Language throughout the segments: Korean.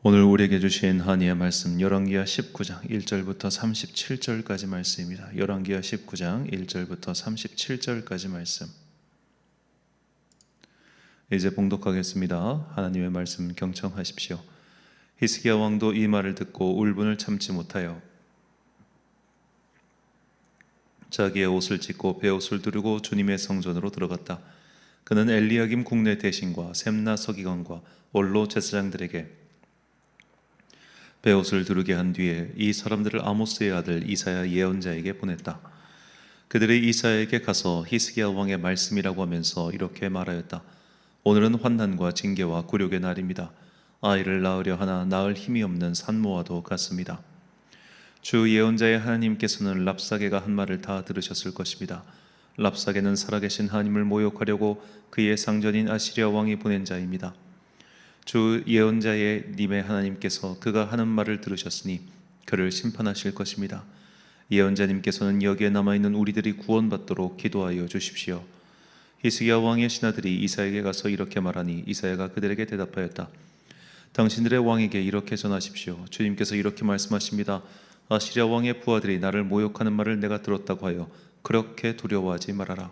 오늘 우리에게 주신 하나님의 말씀 열왕기하 19장 1절부터 37절까지 말씀입니다. 열왕기하 19장 1절부터 37절까지 말씀. 이제 봉독하겠습니다. 하나님의 말씀 경청하십시오. 히스기야 왕도 이 말을 듣고 울분을 참지 못하여 자기의 옷을 찢고 베옷을 두르고 주님의 성전으로 들어갔다. 그는 엘리야김 국내 대신과 셈나 서기관과 원로 제사장들에게 베옷을 두르게 한 뒤에 이 사람들을 아모스의 아들 이사야 예언자에게 보냈다. 그들이 이사야에게 가서 히스기야 왕의 말씀이라고 하면서 이렇게 말하였다. 오늘은 환난과 징계와 굴욕의 날입니다. 아이를 낳으려 하나 낳을 힘이 없는 산모와도 같습니다. 주 예언자의 하나님께서는 랍사게가 한 말을 다 들으셨을 것입니다. 랍사게는 살아계신 하나님을 모욕하려고 그의 상전인 아시리아 왕이 보낸 자입니다. 주 예언자의 님의 하나님께서 그가 하는 말을 들으셨으니 그를 심판하실 것입니다. 예언자님께서는 여기에 남아있는 우리들이 구원받도록 기도하여 주십시오. 히스기야 왕의 신하들이 이사야에게 가서 이렇게 말하니 이사야가 그들에게 대답하였다. 당신들의 왕에게 이렇게 전하십시오. 주님께서 이렇게 말씀하십니다. 아시리아 왕의 부하들이 나를 모욕하는 말을 내가 들었다고 하여 그렇게 두려워하지 말아라.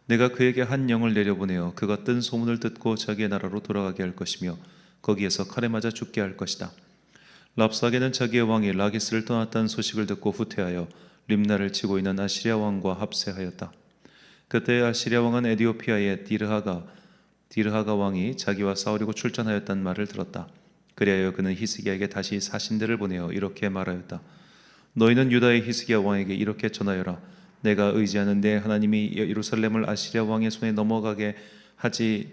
내가 그에게 한 영을 내려보내어 그가 뜬 소문을 듣고 자기의 나라로 돌아가게 할 것이며 거기에서 칼에 맞아 죽게 할 것이다. 랍사게는 자기의 왕이 라기스를 떠났다는 소식을 듣고 후퇴하여 림나를 치고 있는 아시리아 왕과 합세하였다. 그때 아시리아 왕은 에디오피아의 디르하가 왕이 자기와 싸우려고 출전하였다는 말을 들었다. 그리하여 그는 히스기야에게 다시 사신들을 보내어 이렇게 말하였다. 너희는 유다의 히스기야 왕에게 이렇게 전하여라. 내가 의지하는 내 하나님이 예루살렘을 아시리아 왕의 손에 넘어가게 하지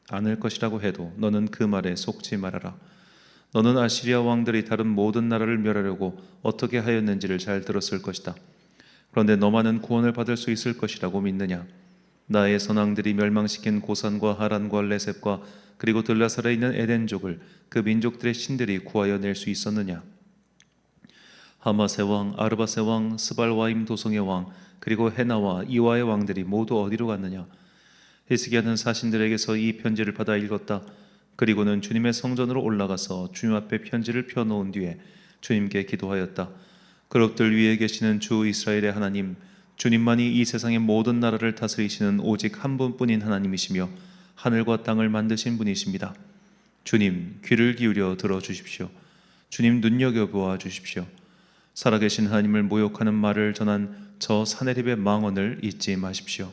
않을 것이라고 해도 너는 그 말에 속지 말아라. 너는 아시리아 왕들이 다른 모든 나라를 멸하려고 어떻게 하였는지를 잘 들었을 것이다. 그런데 너만은 구원을 받을 수 있을 것이라고 믿느냐? 나의 선왕들이 멸망시킨 고산과 하란과 레셉과 그리고 들라살에 있는 에덴족을 그 민족들의 신들이 구하여 낼 수 있었느냐? 하마세 왕, 아르바세 왕, 스발와임 도성의 왕, 그리고 헤나와 이와의 왕들이 모두 어디로 갔느냐? 히스기야는 사신들에게서 이 편지를 받아 읽었다. 그리고는 주님의 성전으로 올라가서 주님 앞에 편지를 펴놓은 뒤에 주님께 기도하였다. 그룹들 위에 계시는 주 이스라엘의 하나님, 주님만이 이 세상의 모든 나라를 다스리시는 오직 한 분뿐인 하나님이시며 하늘과 땅을 만드신 분이십니다. 주님, 귀를 기울여 들어주십시오. 주님, 눈여겨보아 주십시오. 살아계신 하나님을 모욕하는 말을 전한 저 사내립의 망언을 잊지 마십시오.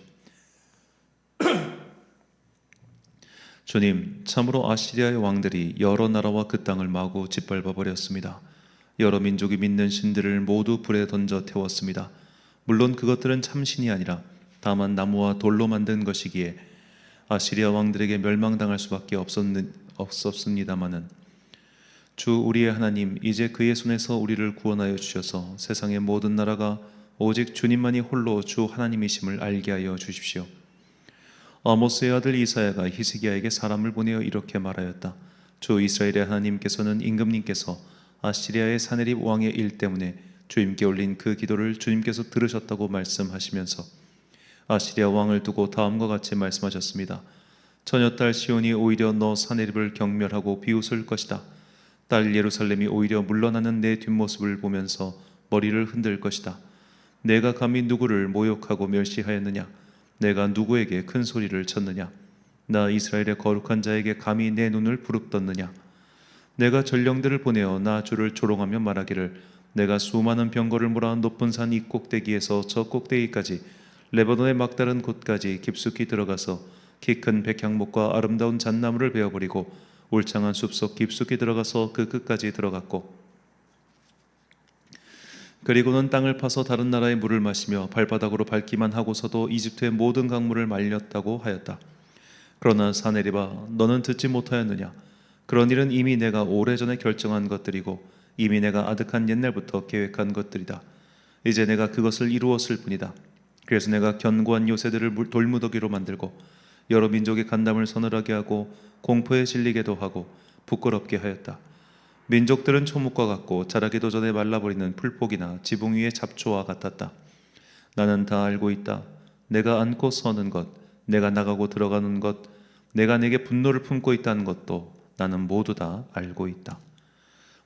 주님, 참으로 아시리아의 왕들이 여러 나라와 그 땅을 마구 짓밟아 버렸습니다. 여러 민족이 믿는 신들을 모두 불에 던져 태웠습니다. 물론 그것들은 참신이 아니라 다만 나무와 돌로 만든 것이기에 아시리아 왕들에게 멸망당할 수밖에 없었습니다마는 주 우리의 하나님, 이제 그의 손에서 우리를 구원하여 주셔서 세상의 모든 나라가 오직 주님만이 홀로 주 하나님이심을 알게 하여 주십시오. 아모스의 아들 이사야가 히스기야에게 사람을 보내어 이렇게 말하였다. 주 이스라엘의 하나님께서는 임금님께서 아시리아의 사네립 왕의 일 때문에 주님께 올린 그 기도를 주님께서 들으셨다고 말씀하시면서 아시리아 왕을 두고 다음과 같이 말씀하셨습니다. 처녀딸 시온이 오히려 너 사네립을 경멸하고 비웃을 것이다. 딸 예루살렘이 오히려 물러나는 내 뒷모습을 보면서 머리를 흔들 것이다. 내가 감히 누구를 모욕하고 멸시하였느냐? 내가 누구에게 큰 소리를 쳤느냐? 나 이스라엘의 거룩한 자에게 감히 내 눈을 부릅떴느냐? 내가 전령들을 보내어 나 주를 조롱하며 말하기를 내가 수많은 병거를 몰아 높은 산 이 꼭대기에서 저 꼭대기까지 레바논의 막다른 곳까지 깊숙이 들어가서 키 큰 백향목과 아름다운 잣나무를 베어버리고 울창한 숲속 깊숙이 들어가서 그 끝까지 들어갔고 그리고는 땅을 파서 다른 나라의 물을 마시며 발바닥으로 밟기만 하고서도 이집트의 모든 강물을 말렸다고 하였다. 그러나 사네립아, 너는 듣지 못하였느냐? 그런 일은 이미 내가 오래전에 결정한 것들이고 이미 내가 아득한 옛날부터 계획한 것들이다. 이제 내가 그것을 이루었을 뿐이다. 그래서 내가 견고한 요새들을 돌무더기로 만들고 여러 민족의 간담을 서늘하게 하고 공포에 질리게도 하고 부끄럽게 하였다. 민족들은 초목과 같고 자라기도 전에 말라버리는 풀포기나 지붕 위의 잡초와 같았다. 나는 다 알고 있다. 내가 앉고 서는 것, 내가 나가고 들어가는 것, 내가 내게 분노를 품고 있다는 것도 나는 모두 다 알고 있다.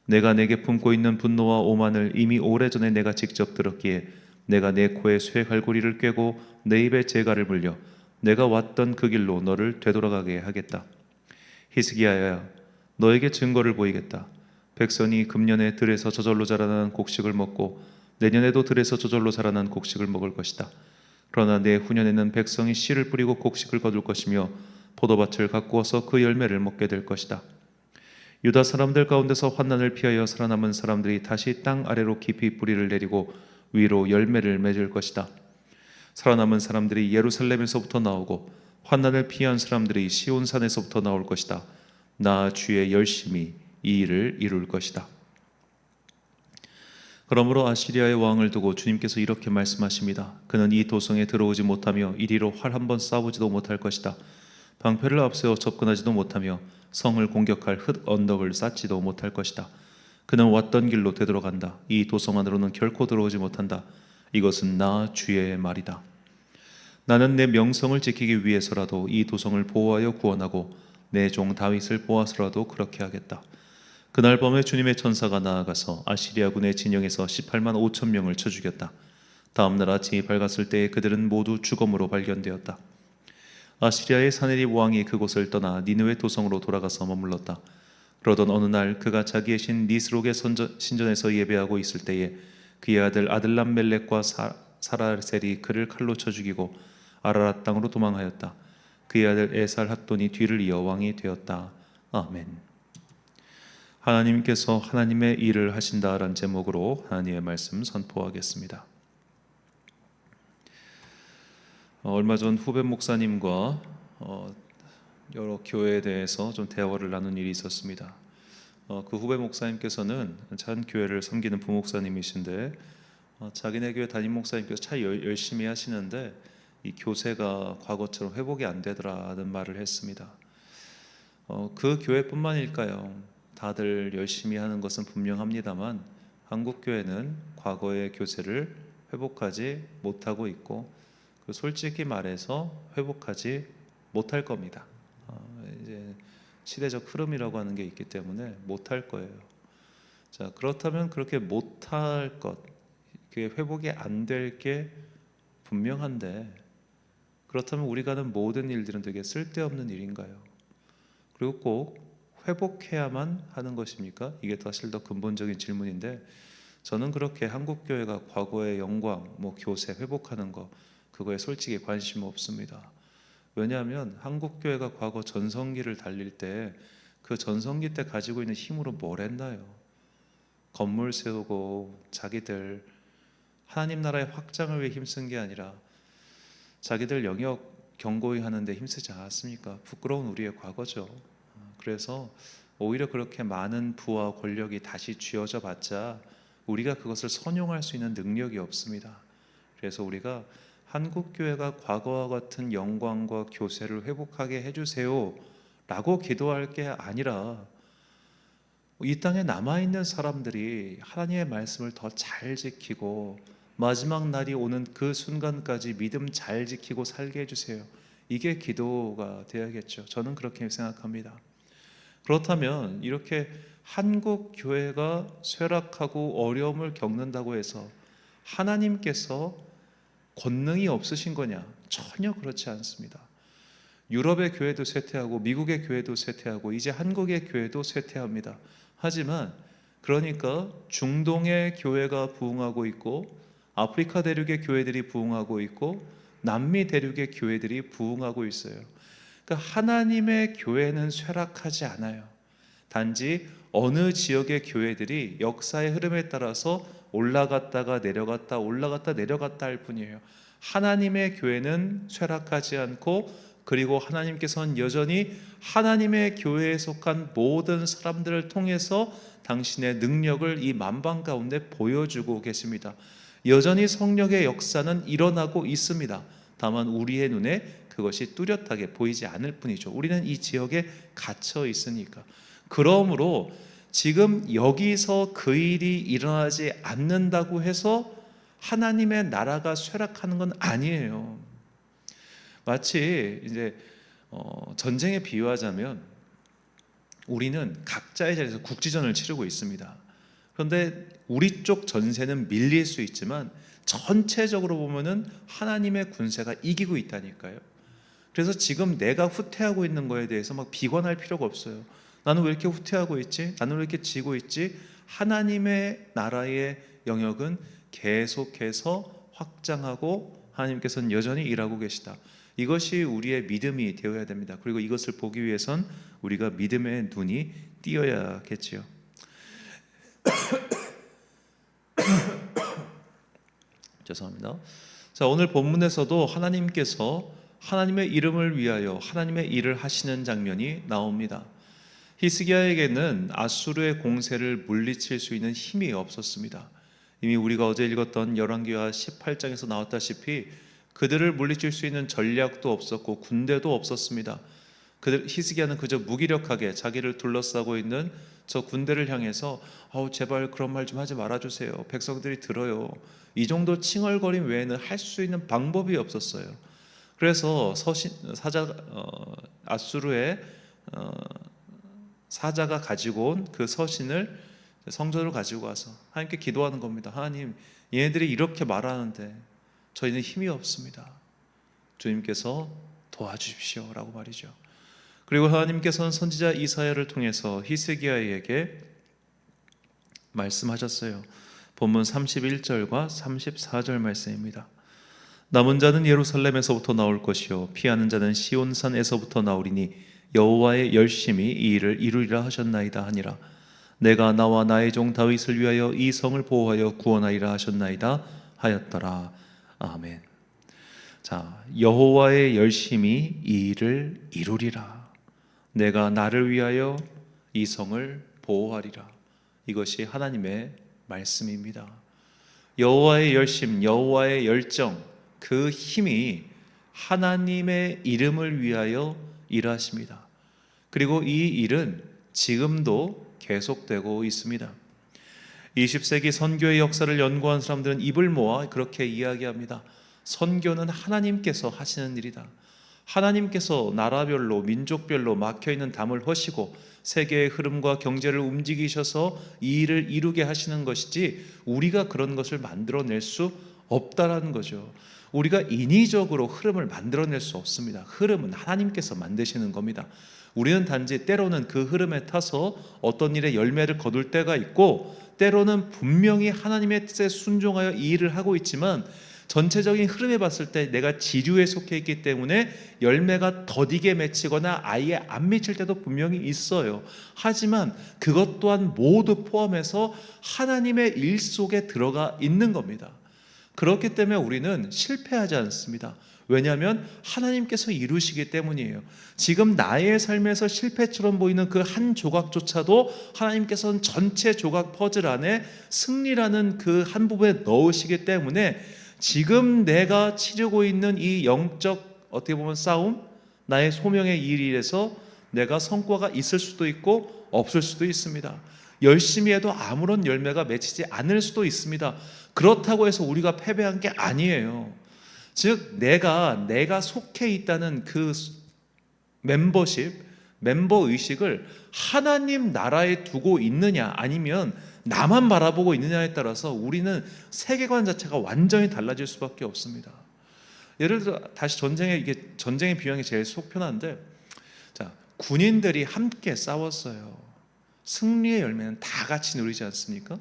내가 내게 품고 있는 분노와 오만을 이미 오래전에 내가 직접 들었기에 내가 내 코에 쇠갈고리를 꿰고 내 입에 재갈을 물려 내가 왔던 그 길로 너를 되돌아가게 하겠다. 히스기야야, 너에게 증거를 보이겠다. 백성이 금년에 들에서 저절로 자라나는 곡식을 먹고 내년에도 들에서 저절로 자라난 곡식을 먹을 것이다. 그러나 내후년에는 백성이 씨를 뿌리고 곡식을 거둘 것이며 포도밭을 가꾸어서 그 열매를 먹게 될 것이다. 유다 사람들 가운데서 환난을 피하여 살아남은 사람들이 다시 땅 아래로 깊이 뿌리를 내리고 위로 열매를 맺을 것이다. 살아남은 사람들이 예루살렘에서부터 나오고 환난을 피한 사람들이 시온산에서부터 나올 것이다. 나 주의 열심히 이 일을 이룰 것이다. 그러므로 아시리아의 왕을 두고 주님께서 이렇게 말씀하십니다. 그는 이 도성에 들어오지 못하며 이리로 활 한 번 쏴보지도 못할 것이다. 방패를 앞세워 접근하지도 못하며 성을 공격할 흙 언덕을 쌓지도 못할 것이다. 그는 왔던 길로 되돌아간다. 이 도성 안으로는 결코 들어오지 못한다. 이것은 나 주의 말이다. 나는 내 명성을 지키기 위해서라도 이 도성을 보호하여 구원하고 내 종 다윗을 보아서라도 그렇게 하겠다. 그날 밤에 주님의 천사가 나아가서 아시리아군의 진영에서 18만 5천 명을 쳐 죽였다. 다음 날 아침이 밝았을 때에 그들은 모두 죽음으로 발견되었다. 아시리아의 사네립 왕이 그곳을 떠나 니느웨 도성으로 돌아가서 머물렀다. 그러던 어느 날 그가 자기의 신 니스록의 신전에서 예배하고 있을 때에 그의 아들 아들람멜렉과 사라셀이 그를 칼로 쳐 죽이고 아라랏 땅으로 도망하였다. 그의 아들 에살핫돈이 뒤를 이어 왕이 되었다. 아멘. 하나님께서 하나님의 일을 하신다라는 제목으로 하나님의 말씀 선포하겠습니다. 얼마 전 후배 목사님과 여러 교회에 대해서 좀 대화를 나눈 일이 있었습니다. 그 후배 목사님께서는 한 교회를 섬기는 부목사님이신데 자기네 교회 담임 목사님께서 참 열심히 하시는데 이 교세가 과거처럼 회복이 안 되더라는 말을 했습니다. 그 교회뿐만일까요? 다들 열심히 하는 것은 분명합니다만 한국 교회는 과거의 교세를 회복하지 못하고 있고 솔직히 말해서 회복하지 못할 겁니다. 이제 시대적 흐름이라고 하는 게 있기 때문에 못할 거예요. 자, 그렇다면 그렇게 못할 것, 그게 회복이 안 될 게 분명한데 그렇다면 우리가 하는 모든 일들은 되게 쓸데없는 일인가요? 그리고 꼭 회복해야만 하는 것입니까? 이게 사실 더 근본적인 질문인데 저는 그렇게 한국 교회가 과거의 영광, 교세 회복하는 거 그거에 솔직히 관심 없습니다. 왜냐하면 한국 교회가 과거 전성기를 달릴 때 그 전성기 때 가지고 있는 힘으로 뭘 했나요? 건물 세우고 자기들 하나님 나라의 확장을 위해 힘쓴 게 아니라 자기들 영역 견고히 하는데 힘쓰지 않았습니까? 부끄러운 우리의 과거죠. 그래서 오히려 그렇게 많은 부와 권력이 다시 쥐어져 봤자 우리가 그것을 선용할 수 있는 능력이 없습니다. 그래서 우리가 한국교회가 과거와 같은 영광과 교세를 회복하게 해주세요 라고 기도할 게 아니라 이 땅에 남아있는 사람들이 하나님의 말씀을 더 잘 지키고 마지막 날이 오는 그 순간까지 믿음 잘 지키고 살게 해주세요. 이게 기도가 되어야겠죠. 저는 그렇게 생각합니다. 그렇다면 이렇게 한국 교회가 쇠락하고 어려움을 겪는다고 해서 하나님께서 권능이 없으신 거냐? 전혀 그렇지 않습니다. 유럽의 교회도 쇠퇴하고 미국의 교회도 쇠퇴하고 이제 한국의 교회도 쇠퇴합니다. 하지만 그러니까 중동의 교회가 부흥하고 있고 아프리카 대륙의 교회들이 부흥하고 있고 남미 대륙의 교회들이 부흥하고 있어요. 그러니까 하나님의 교회는 쇠락하지 않아요. 단지 어느 지역의 교회들이 역사의 흐름에 따라서 올라갔다가 내려갔다 올라갔다 내려갔다 할 뿐이에요. 하나님의 교회는 쇠락하지 않고 그리고 하나님께서는 여전히 하나님의 교회에 속한 모든 사람들을 통해서 당신의 능력을 이 만방 가운데 보여주고 계십니다. 여전히 성령의 역사는 일어나고 있습니다. 다만 우리의 눈에 그것이 뚜렷하게 보이지 않을 뿐이죠. 우리는 이 지역에 갇혀 있으니까. 그러므로 지금 여기서 그 일이 일어나지 않는다고 해서 하나님의 나라가 쇠락하는 건 아니에요. 마치 이제 전쟁에 비유하자면 우리는 각자의 자리에서 국지전을 치르고 있습니다. 그런데 우리 쪽 전세는 밀릴 수 있지만 전체적으로 보면은 하나님의 군세가 이기고 있다니까요. 그래서 지금 내가 후퇴하고 있는 거에 대해서 막 비관할 필요가 없어요. 나는 왜 이렇게 후퇴하고 있지? 나는 왜 이렇게 지고 있지? 하나님의 나라의 영역은 계속해서 확장하고 하나님께서는 여전히 일하고 계시다. 이것이 우리의 믿음이 되어야 됩니다. 그리고 이것을 보기 위해선 우리가 믿음의 눈이 띄어야겠지요. 죄송합니다. 자, 오늘 본문에서도 하나님께서 하나님의 이름을 위하여 하나님의 일을 하시는 장면이 나옵니다. 히스기야에게는 아수르의 공세를 물리칠 수 있는 힘이 없었습니다. 이미 우리가 어제 읽었던 열왕기하 18장에서 나왔다시피 그들을 물리칠 수 있는 전략도 없었고 군대도 없었습니다. 히스기야는 그저 무기력하게 자기를 둘러싸고 있는 저 군대를 향해서 제발 그런 말 좀 하지 말아주세요. 백성들이 들어요. 이 정도 칭얼거림 외에는 할 수 있는 방법이 없었어요. 그래서 아수르의 사자가 가지고 온 그 서신을 성전으로 가지고 와서 하나님께 기도하는 겁니다. 하나님, 얘네들이 이렇게 말하는데 저희는 힘이 없습니다. 주님께서 도와주십시오 라고 말이죠. 그리고 하나님께서는 선지자 이사야를 통해서 히스기야에게 말씀하셨어요. 본문 31절과 34절 말씀입니다. 남은 자는 예루살렘에서부터 나올 것이요 피하는 자는 시온산에서부터 나오리니 여호와의 열심히 이 일을 이루리라 하셨나이다 하니라. 내가 나와 나의 종 다윗을 위하여 이 성을 보호하여 구원하리라 하셨나이다 하였더라. 아멘. 자, 여호와의 열심히 이 일을 이루리라. 내가 나를 위하여 이 성을 보호하리라. 이것이 하나님의 말씀입니다. 여호와의 열심, 여호와의 열정, 그 힘이 하나님의 이름을 위하여 일하십니다. 그리고 이 일은 지금도 계속되고 있습니다. 20세기 선교의 역사를 연구한 사람들은 입을 모아 그렇게 이야기합니다. 선교는 하나님께서 하시는 일이다. 하나님께서 나라별로 민족별로 막혀있는 담을 허시고 세계의 흐름과 경제를 움직이셔서 이 일을 이루게 하시는 것이지 우리가 그런 것을 만들어낼 수 없다라는 거죠. 우리가 인위적으로 흐름을 만들어낼 수 없습니다. 흐름은 하나님께서 만드시는 겁니다. 우리는 단지 때로는 그 흐름에 타서 어떤 일에 열매를 거둘 때가 있고 때로는 분명히 하나님의 뜻에 순종하여 이 일을 하고 있지만 전체적인 흐름에 봤을 때 내가 지류에 속해 있기 때문에 열매가 더디게 맺히거나 아예 안 맺힐 때도 분명히 있어요. 하지만 그것 또한 모두 포함해서 하나님의 일 속에 들어가 있는 겁니다. 그렇기 때문에 우리는 실패하지 않습니다. 왜냐하면 하나님께서 이루시기 때문이에요. 지금 나의 삶에서 실패처럼 보이는 그 한 조각조차도 하나님께서는 전체 조각 퍼즐 안에 승리라는 그 한 부분에 넣으시기 때문에 지금 내가 치르고 있는 이 영적 어떻게 보면 싸움, 나의 소명의 일에서 내가 성과가 있을 수도 있고 없을 수도 있습니다. 열심히 해도 아무런 열매가 맺히지 않을 수도 있습니다. 그렇다고 해서 우리가 패배한 게 아니에요. 즉 내가 속해 있다는 그 멤버 의식을 하나님 나라에 두고 있느냐 아니면 나만 바라보고 있느냐에 따라서 우리는 세계관 자체가 완전히 달라질 수밖에 없습니다. 예를 들어 다시 전쟁의 비유하는 게 제일 속 편한데, 자, 군인들이 함께 싸웠어요. 승리의 열매는 다 같이 누리지 않습니까?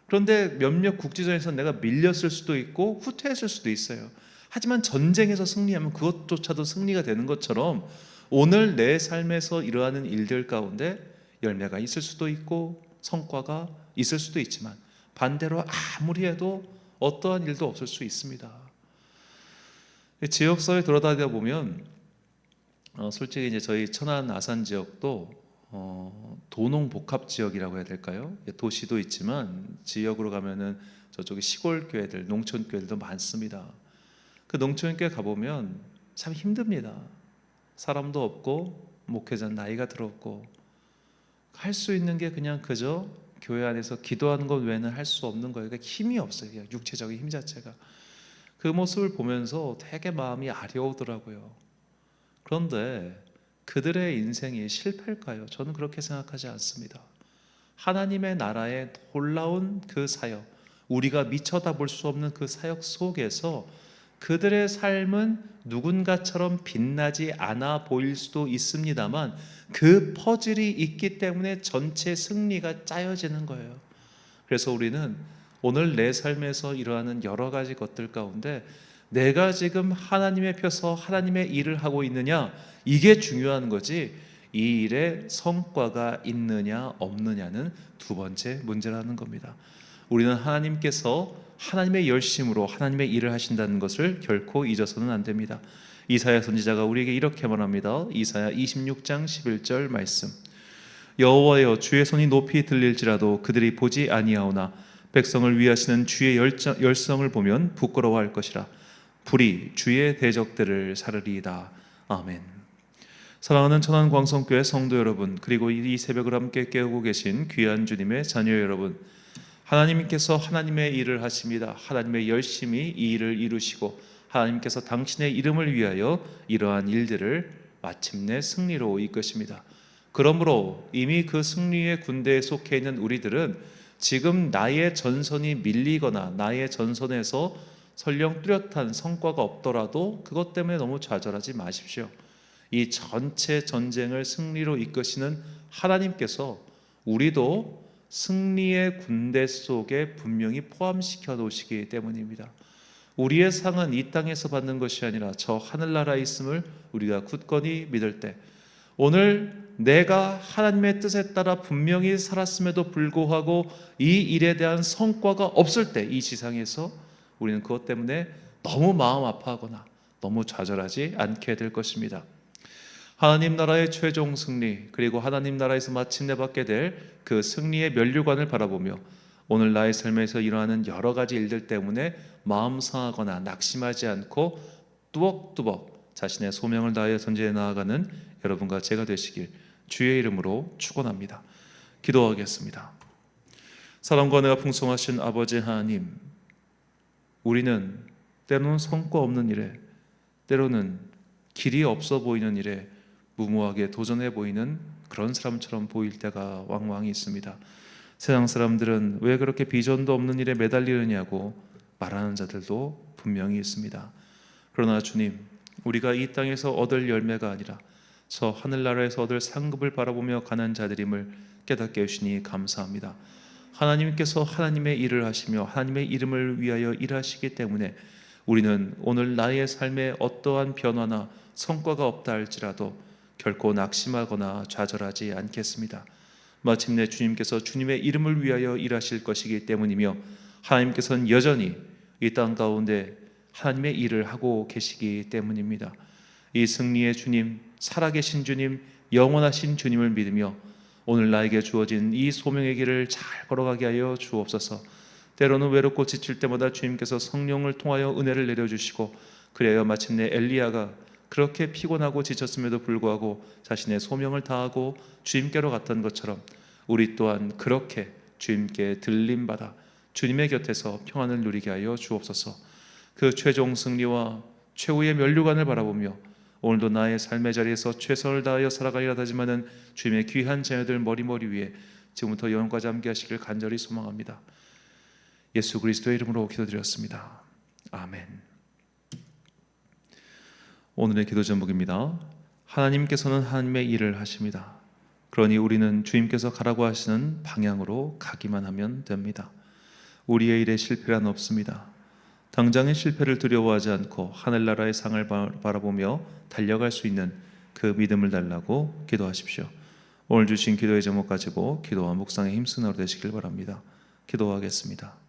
그런데 몇몇 국지전에서 내가 밀렸을 수도 있고 후퇴했을 수도 있어요. 하지만 전쟁에서 승리하면 그것조차도 승리가 되는 것처럼 오늘 내 삶에서 일어나는 일들 가운데 열매가 있을 수도 있고 성과가 있을 수도 있지만 반대로 아무리 해도 어떠한 일도 없을 수 있습니다. 지역사회 돌아다니다 보면 솔직히 이제 저희 천안 아산 지역도 도농복합지역이라고 해야 될까요? 도시도 있지만 지역으로 가면은 저쪽에 시골 교회들, 농촌 교회들도 많습니다. 그 농촌 교회 가보면 참 힘듭니다. 사람도 없고 목회자는 나이가 들었고 할 수 있는 게 그냥 그저 교회 안에서 기도하는 것 외에는 할 수 없는 거예요. 그러니까 힘이 없어요. 그냥 육체적인 힘 자체가. 그 모습을 보면서 되게 마음이 아려오더라고요. 그런데 그들의 인생이 실패일까요? 저는 그렇게 생각하지 않습니다. 하나님의 나라의 놀라운 그 사역, 우리가 미쳐 다 볼 수 없는 그 사역 속에서 그들의 삶은 누군가처럼 빛나지 않아 보일 수도 있습니다만 그 퍼즐이 있기 때문에 전체 승리가 짜여지는 거예요. 그래서 우리는 오늘 내 삶에서 일어나는 여러 가지 것들 가운데 내가 지금 하나님의 펴서 하나님의 일을 하고 있느냐, 이게 중요한 거지 이 일에 성과가 있느냐 없느냐는 두 번째 문제라는 겁니다. 우리는 하나님께서 하나님의 열심으로 하나님의 일을 하신다는 것을 결코 잊어서는 안 됩니다. 이사야 선지자가 우리에게 이렇게 말합니다. 이사야 26장 11절 말씀. 여호와여, 주의 손이 높이 들릴지라도 그들이 보지 아니하오나 백성을 위하시는 주의 열성을 보면 부끄러워할 것이라. 불이 주의 대적들을 사르리이다. 아멘. 사랑하는 천안광성교회 성도 여러분, 그리고 이 새벽을 함께 깨우고 계신 귀한 주님의 자녀 여러분, 하나님께서 하나님의 일을 하십니다. 하나님의 열심히 이 일을 이루시고 하나님께서 당신의 이름을 위하여 이러한 일들을 마침내 승리로 이끄십니다. 그러므로 이미 그 승리의 군대에 속해 있는 우리들은 지금 나의 전선이 밀리거나 나의 전선에서 설령 뚜렷한 성과가 없더라도 그것 때문에 너무 좌절하지 마십시오. 이 전체 전쟁을 승리로 이끄시는 하나님께서 우리도 승리의 군대 속에 분명히 포함시켜 놓으시기 때문입니다. 우리의 상은 이 땅에서 받는 것이 아니라 저 하늘나라에 있음을 우리가 굳건히 믿을 때, 오늘 내가 하나님의 뜻에 따라 분명히 살았음에도 불구하고 이 일에 대한 성과가 없을 때 이 지상에서 우리는 그것 때문에 너무 마음 아파하거나 너무 좌절하지 않게 될 것입니다. 하나님 나라의 최종 승리, 그리고 하나님 나라에서 마침내 받게 될 그 승리의 면류관을 바라보며 오늘 나의 삶에서 일어나는 여러 가지 일들 때문에 마음 상하거나 낙심하지 않고 뚜벅뚜벅 자신의 소명을 다하여 전진해 나아가는 여러분과 제가 되시길 주의 이름으로 축원합니다. 기도하겠습니다. 사랑과 은혜가 풍성하신 아버지 하나님, 우리는 때로는 성과 없는 일에, 때로는 길이 없어 보이는 일에 무모하게 도전해 보이는 그런 사람처럼 보일 때가 왕왕 있습니다. 세상 사람들은 왜 그렇게 비전도 없는 일에 매달리느냐고 말하는 자들도 분명히 있습니다. 그러나 주님, 우리가 이 땅에서 얻을 열매가 아니라 저 하늘나라에서 얻을 상급을 바라보며 가는 자들임을 깨닫게 해주시니 감사합니다. 하나님께서 하나님의 일을 하시며 하나님의 이름을 위하여 일하시기 때문에 우리는 오늘 나의 삶에 어떠한 변화나 성과가 없다 할지라도 결코 낙심하거나 좌절하지 않겠습니다. 마침내 주님께서 주님의 이름을 위하여 일하실 것이기 때문이며 하나님께서는 여전히 이 땅 가운데 하나님의 일을 하고 계시기 때문입니다. 이 승리의 주님, 살아계신 주님, 영원하신 주님을 믿으며 오늘 나에게 주어진 이 소명의 길을 잘 걸어가게 하여 주옵소서. 때로는 외롭고 지칠 때마다 주님께서 성령을 통하여 은혜를 내려주시고, 그래야 마침내 엘리야가 그렇게 피곤하고 지쳤음에도 불구하고 자신의 소명을 다하고 주님께로 갔던 것처럼 우리 또한 그렇게 주님께 들림받아 주님의 곁에서 평안을 누리게 하여 주옵소서. 그 최종 승리와 최후의 면류관을 바라보며 오늘도 나의 삶의 자리에서 최선을 다하여 살아가리라 하지만은 주님의 귀한 자녀들 머리 위에 지금부터 영원까지 함께 하시길 간절히 소망합니다. 예수 그리스도의 이름으로 기도드렸습니다. 아멘. 오늘의 기도 제목입니다. 하나님께서는 하나님의 일을 하십니다. 그러니 우리는 주님께서 가라고 하시는 방향으로 가기만 하면 됩니다. 우리의 일에 실패란 없습니다. 당장의 실패를 두려워하지 않고 하늘나라의 상을 바라보며 달려갈 수 있는 그 믿음을 달라고 기도하십시오. 오늘 주신 기도의 제목 가지고 기도와 묵상에 힘쓰는 하루 되시길 바랍니다. 기도하겠습니다.